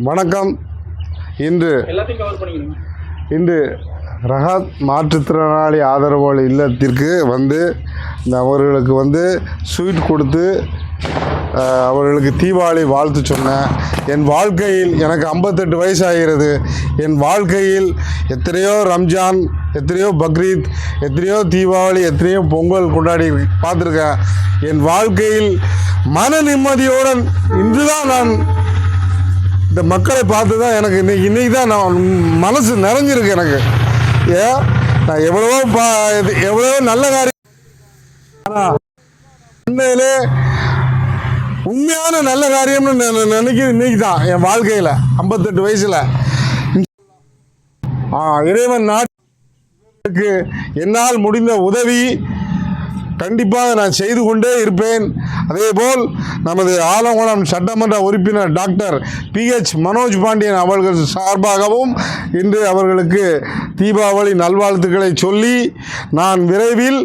வணக்கம். இன்று ரஹாத் மாற்றுத்திறனாளி ஆதரவாளர் இல்லத்திற்கு வந்து அவர்களுக்கு ஸ்வீட் கொடுத்து அவர்களுக்கு தீபாவளி வாழ்த்து சொன்னேன். என் வாழ்க்கையில் எனக்கு 58 வயசு ஆகிறது. என் வாழ்க்கையில் எத்தனையோ ரம்ஜான், எத்தனையோ பக்ரீத், எத்தனையோ தீபாவளி, எத்தனையோ பொங்கல் கொண்டாடி பார்த்துருக்கேன். என் வாழ்க்கையில் மன நிம்மதியுடன் இன்று தான் நான் இந்த மக்களை பார்த்து தான் எனக்கு இன்னைக்கு தான் நான் மனசு நிறைஞ்சிருக்கு. எனக்கு நான் எவ்வளவோ நல்ல காரியம், ஆனால் உண்மையிலே உண்மையான நல்ல காரியம்னு நினைக்கிறது இன்னைக்கு தான் என் வாழ்க்கையில் 58 வயசில். இறைவன் நாட்டுக்கு என்னால் முடிந்த உதவி கண்டிப்பாக நான் செய்து கொண்டே இருப்பேன். அதேபோல் நமது ஆலங்குளம் சட்டமன்ற உறுப்பினர் டாக்டர் PH மனோஜ் பாண்டியன் அவர்கள் சார்பாகவும் இன்று அவர்களுக்கு தீபாவளி நல்வாழ்த்துக்களை சொல்லி நான் விரைவில்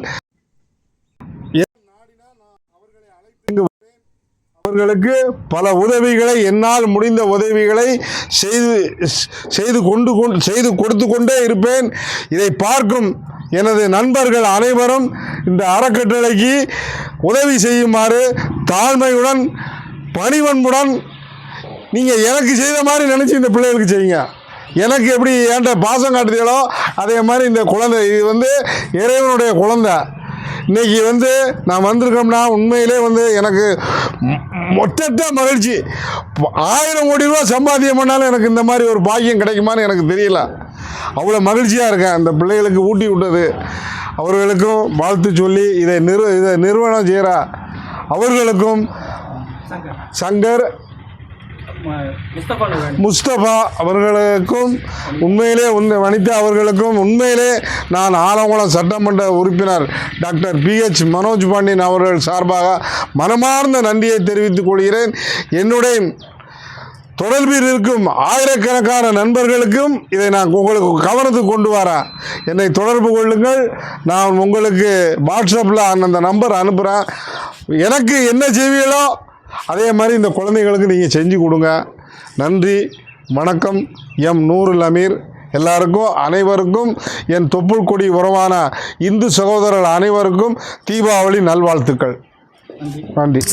அவர்களுக்கு பல உதவிகளை, என்னால் முடிந்த உதவிகளை செய்து கொடுத்து கொண்டே இருப்பேன். இதை பார்க்கும் எனது நண்பர்கள் அனைவரும் இந்த அறக்கட்டளைக்கு உதவி செய்யுமாறு தாழ்மையுடன், பணிவன்புடன், நீங்கள் எனக்கு செய்த மாதிரி நினச்சி இந்த பிள்ளைகளுக்கு செய்யுங்க. எனக்கு எப்படி என்கிட்ட பாசம் காட்டுதீங்களோ அதே மாதிரி இந்த குழந்தை, இது இறைவனுடைய குழந்தை. இன்றைக்கி நான் வந்திருக்கோம்னா உண்மையிலே எனக்கு மொத்த மகிழ்ச்சி. 1000 கோடி ரூபா சம்பாத்தியம் பண்ணாலும் எனக்கு இந்த மாதிரி ஒரு பாக்கியம் கிடைக்குமான்னு எனக்கு தெரியல. அவ்வளோ மகிழ்ச்சியாக இருக்கேன். அந்த பிள்ளைகளுக்கு ஊட்டி விட்டது அவர்களுக்கும் வாழ்த்து சொல்லி இதை நிறுவனம் செய்கிற அவர்களுக்கும் சங்கர் முஸ்தபா அவர்களுக்கும் உண்மையிலே வனிதா அவர்களுக்கும் உண்மையிலே நான் ஆலங்குளம் சட்டமன்ற உறுப்பினர் டாக்டர் PH மனோஜ் பாண்டியன் அவர்கள் சார்பாக மனமார்ந்த நன்றியை தெரிவித்துக் கொள்கிறேன். என்னுடைய தொடர்பில் இருக்கும் ஆயிரக்கணக்கான நண்பர்களுக்கும் இதை நான் உங்களுக்கு கவனத்துக்கு கொண்டு வரேன். என்னை தொடர்பு கொள்ளுங்கள். நான் உங்களுக்கு வாட்ஸ்அப்பில் அந்த நம்பர் அனுப்புகிறேன். எனக்கு என்ன செய்வீங்களோ அதே மாதிரி இந்த குழந்தைகளுக்கு நீங்கள் செஞ்சு கொடுங்க. நன்றி, வணக்கம். நூருல் அமீர். எல்லாருக்கும், அனைவருக்கும், என் தொப்புள் கொடி உறவான இந்து சகோதரர்கள் அனைவருக்கும் தீபாவளி நல்வாழ்த்துக்கள். நன்றி.